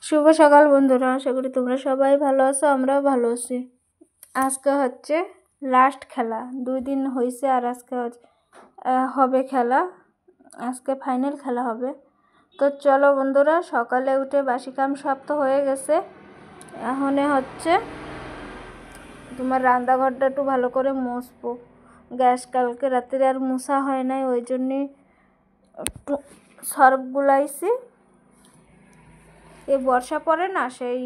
শুভ সকাল বন্ধুরা, আশা করি তোমরা সবাই ভালো আছো, আমরাও ভালো আছি। আজকে হচ্ছে লাস্ট খেলা, 2 দিন হয়েছে আর আজকে হবে খেলা, আজকে ফাইনাল খেলা হবে। তো চলো বন্ধুরা, সকালে উঠে বাসি কাম সব তো হয়ে গেছে। এখন হচ্ছে তোমার রান্নাঘরটা একটু ভালো করে মুছবো। গ্যাস কালকে রাত্রে আর মুছা হয় নাই, ওই জন্যে একটু সর্ফ গুলাইছি। এই বর্ষা পড়ে না, সেই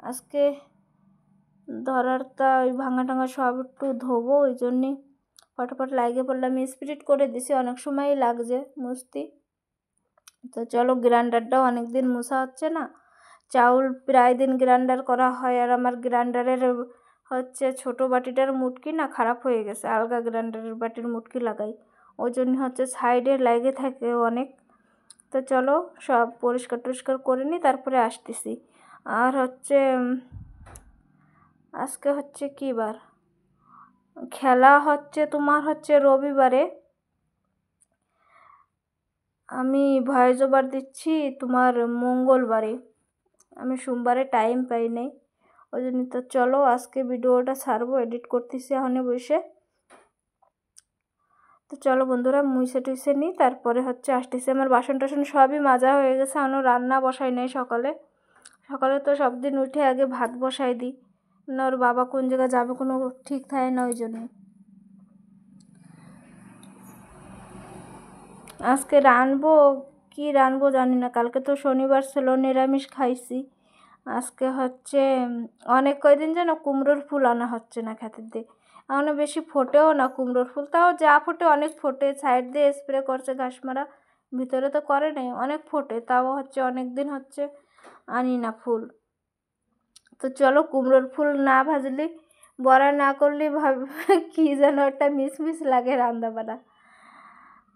আজকে ধরারটা ওই ভাঙা টাঙা সব একটু ধোবো, ওই জন্যে ফটাফট লাগিয়ে পড়লাম। স্পিরিট করে দিছি, অনেক সময়ই লাগছে মুছতে। তো চলো, গ্রাইন্ডারটাও অনেক দিন মুছা হচ্ছে না, চাউল প্রায় দিন গ্রাইন্ডার করা হয়। আর আমার গ্রাইন্ডারের হচ্ছে ছোটো বাটিটার মুটকি না খারাপ হয়ে গেছে, আলগা গ্রাইন্ডারের বাটির মুটকি লাগাই, ওই জন্য হচ্ছে সাইডে লাগে থাকে অনেক। তো চলো সব পরিষ্কার টরিষ্কার করে নিই, তারপরে আসতেছি। আর হচ্ছে আজকে হচ্ছে কী বার, খেলা হচ্ছে তোমার হচ্ছে রবিবারে। আমি ভয়েস ওভার দিচ্ছি তোমার মঙ্গলবারে, আমি সোমবারে টাইম পাই নাই, ওই জন্য। তো চলো আজকে ভিডিওটা ছাড়বো, এডিট করতেছি এখন বসে। তো চলো বন্ধুরা, মুছে টুইছে নিই, তারপরে হচ্ছে আসতেছি। আমার বাসন টাসন সবই মাজা হয়ে গেছে, এখনও রান্না বসাই নাই। সকালে তো সব দিন উঠে আগে ভাত বসাই দিই, না ওর বাবা কোন জায়গায় যাবে কোনো ঠিক থাকে না, ওই জন্য। আজকে রানবো কি রানবো জানি না, কালকে তো শনিবার ছিল, নিরামিষ খাইছি। আজকে হচ্ছে অনেক কয়দিন যেন কুমড়োর ফুল আনা হচ্ছে না খেতের দিয়ে, এখনও বেশি ফোটেও না কুমড়োর ফুল, তাও যা ফোটে অনেক ফোটে, সাইড দিয়ে স্প্রে করছে ঘাস মারা, ভিতরে তো করে নেই, অনেক ফোটে, তাও হচ্ছে অনেক দিন হচ্ছে আনি না ফুল। তো চলো, কুমড়োর ফুল না ভাজলে, বড়া না করলে কি যেন একটা মিস লাগে রান্না বান্না।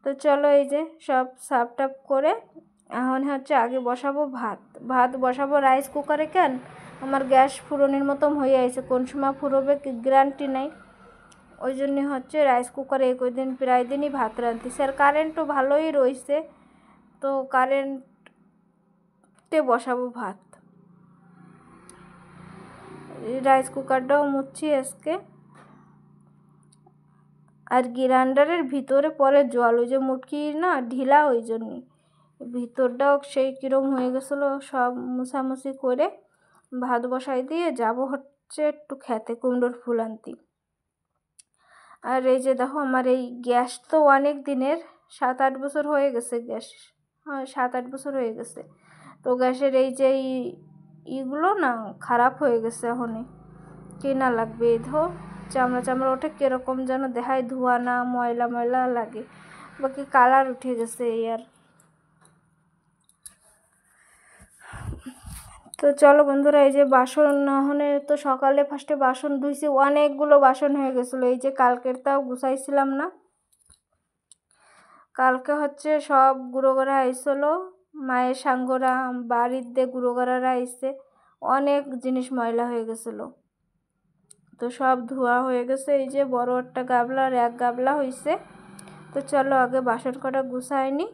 তো চলো, এই যে সব সাফ টাফ করে এখন হচ্ছে আগে বসাবো ভাত বসাবো রাইস কুকারে। কেন আমার গ্যাস ফুরনের মতন হয়ে আছে, কোন সময় ফুরোবে কি গ্যারান্টি নাই, ওই জন্য হচ্ছে রাইস কুকারে এই কদিন প্রায় দিনই ভাত রাঁধতেছি। আর কারেন্টও ভালোই রয়েছে, তো কারেন্টে বসাবো ভাত। রাইস কুকারটাও মুছছি আজকে। আর গ্রাইন্ডারের ভিতরে পরে জল, ওই যে মুটকি না ঢিলা, ওই জন্যই ভিতরটাও সেই কীরম হয়ে গেছিলো। সব মুছামুছি করে ভাত বসাই দিয়ে যাব হচ্ছে একটু খেতে কুমড়োর ফুল আনতে। আর এই যে দেখো, আমার এই গ্যাস তো অনেক দিনের, 7-8 বছর হয়ে গেছে গ্যাস, হ্যাঁ 7-8 বছর হয়ে গেছে। তো গ্যাসের এই যে ইগুলো না খারাপ হয়ে গেছে, এখনই কেনা লাগবে। এই ধো চামড়া ওঠে, কীরকম যেন দেখায়, ধোয়া না ময়লা লাগে, বাকি কালার উঠে গেছে এই। আর তো চলো বন্ধুরা, এই যে বাসন নহনে তো সকালে ফার্স্টে বাসন ধুইছি, অনেকগুলো বাসন হয়ে গেছিলো। এই যে কালকেরটাও গুছাইছিলাম না, কালকে হচ্ছে সব গুঁড়োগড়া আইসলো, মায়ের সাঙ্গরা বাড়ির দিয়ে গুঁড়োগড়ারা আইসে, অনেক জিনিস ময়লা হয়ে গেছিলো, তো সব ধোয়া হয়ে গেছে। এই যে বড় একটা গাবলা আর এক গাবলা হয়েছে। তো চলো আগে বাসন কটা গুছাই নি,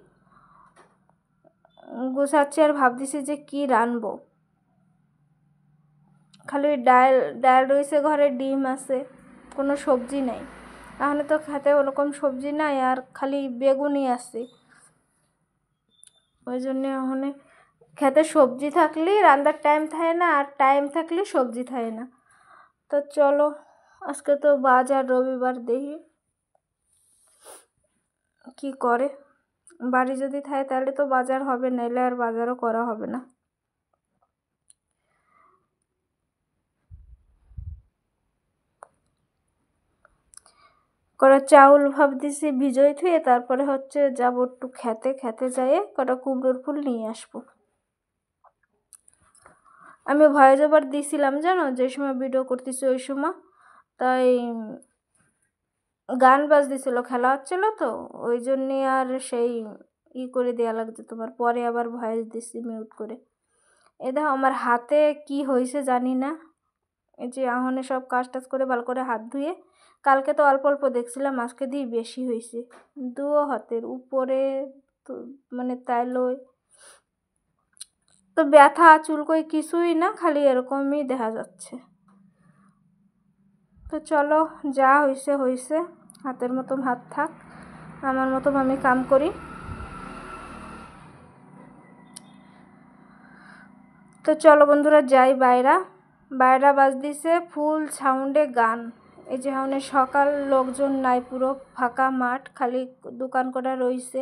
গুছাচ্ছি আর ভাবতেছি যে কি রানবো। খালি ডাল রয়েছে ঘরে, ডিম আছে, কোনো সবজি নাই। এখানে তো খেতে ওরকম সবজি নাই, আর খালি বেগুনই আছে, ওই জন্য ওখানে খেতে সবজি থাকলে রান্নার টাইম থাকে না, আর টাইম থাকলে সবজি থাকে না। তো চলো, আজকে তো বাজার রবিবার, দেখি কি করে। বাড়ি যদি থাকে তাহলে তো বাজার হবে, নাইলে আর বাজারও করা হবে না। কটা চাউল ভাবতেছি ভিজোই থুয়ে, তারপরে হচ্ছে যাবো একটু খেতে যাইয়ে কটা কুমড়োর ফুল নিয়ে আসবো। আমি ভয়েস ওভার দিয়েছিলাম জানো, যে সময় ভিডিও করতেছি ওই সময়, তাই গান বাজতেছিল, খেলা হচ্ছিলো, তো ওই জন্যে আর সেই করে দেওয়া লাগছে তোমার, পরে আবার ভয়েস দিছি মিউট করে। এ দেখো আমার হাতে কি হয়েছে জানি না, এই যে আহনে সব কাজ টাজ করে ভালো করে হাত ধুয়ে, কালকে তো অল্প অল্প দেখছিলাম, আজকে দিয়ে বেশি হয়েছে, 2 হাতের উপরে, তো মানে তাইলই। তো ব্যথা চুলকোই কিছুই না, খালি এরকমই দেখা যাচ্ছে। তো চলো, যা হয়েছে হয়েছে, হাতের মতো হাত থাক, আমার মতো আমি কাম করি। তো চলো বন্ধুরা যাই বাইরা বাজ দিছে ফুল সাউন্ডে গান। এই যে এখন সকাল, লোকজন নাই, পুরো ফাঁকা মাঠ, খালি দোকান করা রইছে।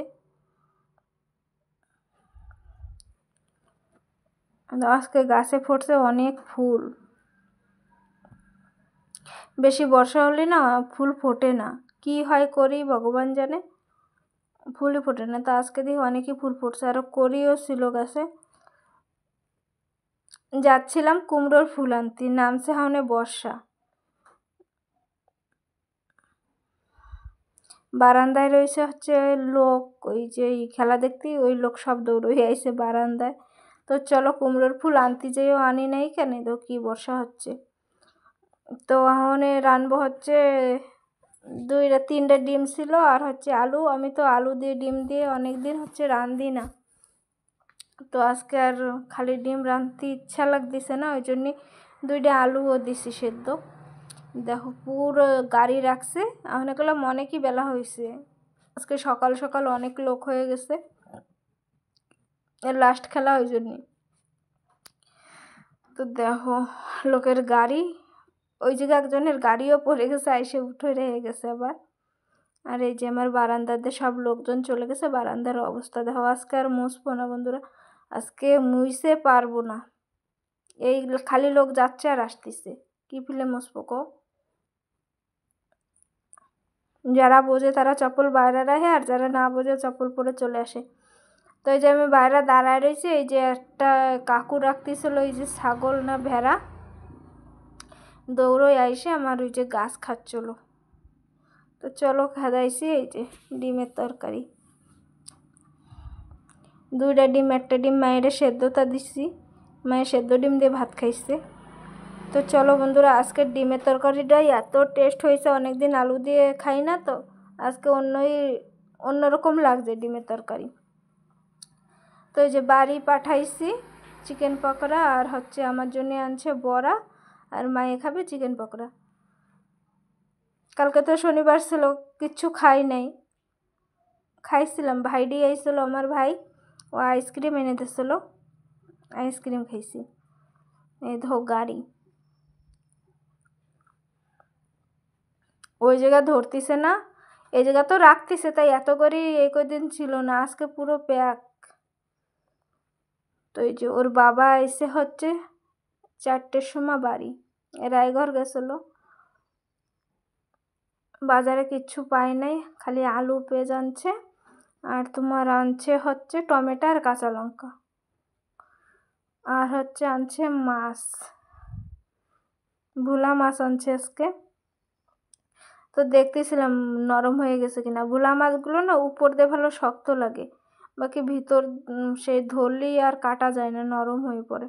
আজকে গাছে ফুটছে অনেক ফুল। বেশি বর্ষা হলে না ফুল ফোটে না, কি হয় করি ভগবান জানে, ফুলই ফোটে না। তো আজকে দেখি অনেকই ফুল ফুটছে, আরও করিও ছিল গাছে। যাচ্ছিলাম কুমড়োর ফুল আনতে, নামছে হাওনে বর্ষা। বারান্দায় রয়েছে হচ্ছে লোক, ওই যে খেলা দেখতে ওই লোক সব দৌড়ে আইছে বারান্দায়। তো চলো কুমড়োর ফুল আনতে যেও, আনি নাই কেন, তো কি বর্ষা হচ্ছে। তো হাওনে রানবো হচ্ছে 2-3টা ডিম ছিল আর হচ্ছে আলু। আমি তো আলু দিয়ে ডিম দিয়ে অনেক দিন হচ্ছে রান্ধি না, তো আজকে আর খালি ডিম রাঁধতে ইচ্ছা লাগতেছে না, ওই জন্যে 2টা আলুও দিছি সেদ্ধ। দেখো পুরো গাড়ি রাখছে, এখন করলাম অনেকই বেলা হয়েছে, আজকে সকাল সকাল অনেক লোক হয়ে গেছে, এর লাস্ট খেলা ওই জন্যে। তো দেখো লোকের গাড়ি, ওই জায়গায় একজনের গাড়িও পড়ে গেছে, আইসে উঠে রয়ে গেছে আবার। আর এই যে আমার বারান্দাতে সব লোকজন চলে গেছে, বারান্দার অবস্থা দেখো। আজকে আর মুছবো না বন্ধুরা, আজকে মুছতে পারবো না, এই খালি লোক যাচ্ছে আর আসতেছে, কি ফেলে মুছবো কো। যারা বোঝে তারা চপ্পল বাইরে রাখে, আর যারা না বোঝে চপ্পল পরে চলে আসে। তো এই যে আমি বাইরে দাঁড়ায় রয়েছি, এই যে একটা কাকু রাখতেছিল এই যে ছাগল না ভেড়া, দৌড়ই আইসে আমার ওই যে গাছ খাচ্ছিল। তো চলো খাদাইছি, এই যে ডিমের তরকারি, 2টা ডিম, একটা ডিম মায়ের সেদ্ধতা দিছি, মায়ের সেদ্ধ ডিম দিয়ে ভাত খাইছে। তো চলো বন্ধুরা, আজকের ডিমের তরকারিটাই এত টেস্ট হয়েছে, অনেকদিন আলু দিয়ে খাই না, তো আজকে অন্যরকম লাগছে ডিমের তরকারি। তো এই যে বাড়ি পাঠাইছি চিকেন পকোড়া, আর হচ্ছে আমার জন্য আনছে বড়া, আর মায়ে খাবে চিকেন পকোড়া। কালকে তো শনিবার ছিল, কিচ্ছু খাই নাই, খাইছিলাম ভাইডি আইছিল আমার ভাই, ও আইসক্রিম এনে দিয়েছিল, আইসক্রিম খাইছি। এই ধো গাড়ি, ওই জায়গা ধরতিছে না, এই জায়গা তো রাখতিছে, তাই এত করে এই কদিন ছিল না, আজকে পুরো প্যাক। তো এই যে ওর বাবা এসে হচ্ছে 4টের সময় বাড়ি, রায়ঘর গেছিলো, বাজারে কিচ্ছু পাই নাই, খালি আলু পেঁয়াজ আনছে, আর তোমার আনছে হচ্ছে টমেটো আর কাঁচা লঙ্কা, আর হচ্ছে আনছে মাছ, ভোলা মাছ আনছে আজকে। তো দেখতেছিলাম নরম হয়ে গেছে কিনা, ভোলা মাছগুলো না উপর দিয়ে ভালো শক্ত লাগে, বাকি ভিতর সেই ধরলেই আর কাটা যায় না, নরম হয়ে পড়ে।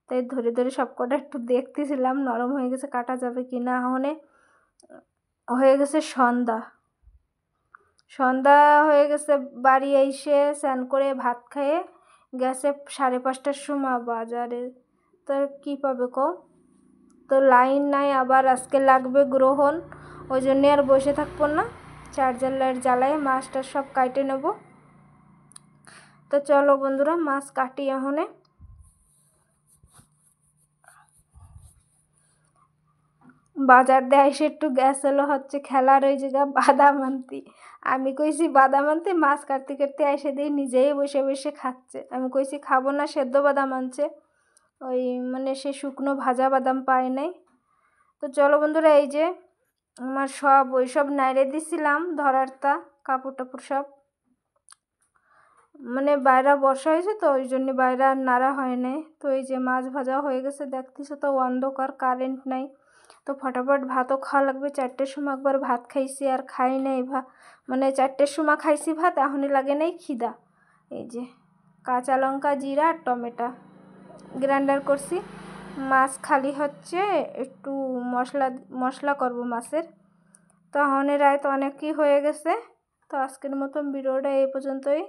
তাই ধরে ধরে সবকটা একটু দেখতেছিলাম নরম হয়ে গেছে কাটা যাবে কি না। হনে হয়ে গেছে সন্ধ্যা হয়ে গেছে, বাড়ি এসে স্নান করে ভাত খেয়ে গেছে 5:30টার সময় বাজারে, তো কী পাবে কও, তো লাইন নাই, আবার আজকে লাগবে গ্রহণ, ওই জন্যে আর বসে থাকবো না, চার্জার লাইট জ্বালায় মাছটা সব কাটে নেব। তো চলো বন্ধুরা মাছ কাটি এখনে। বাজার দিয়ে এসে একটু গেছিলো হচ্ছে খেলার ওই জায়গা বাদাম আনতে, আমি কইছি বাদাম আনতে, মাছ কাটতে কাটতে এসে দিয়ে নিজেই বসে বসে খাচ্ছে। আমি কইছি খাবো না, সেদ্ধ বাদাম আনছে, ওই মানে সে শুকনো ভাজা বাদাম পায় নাই। তো চলো বন্ধুরা, এই যে আমার সব ওই সব নাইড়ে দিছিলাম ধরার তা কাপড় টাপড় সব, মানে বাইরে বর্ষা হয়েছে তো ওই জন্য বাইরে আর নাড়া হয় নাই। তো এই যে মাছ ভাজা হয়ে গেছে, দেখতেছো তো অন্ধকার, কারেন্ট নাই, তো ফটাফট ভাতও খাওয়া লাগবে। 4টের সময় একবার ভাত খাইছি, আর খাই নাই মানে 4টের সময় খাইছি ভাত, এখনই লাগে নাই খিদা। এই যে কাঁচা লঙ্কা জিরা আর টমেটো গ্রাইন্ডার করছি, মাছ খালি হচ্ছে একটু মশলা করব মাছের। তো হনের রায় তো অনেকই হয়ে গেছে, তো আজকের মতন ভিডিওটা এই পর্যন্তই।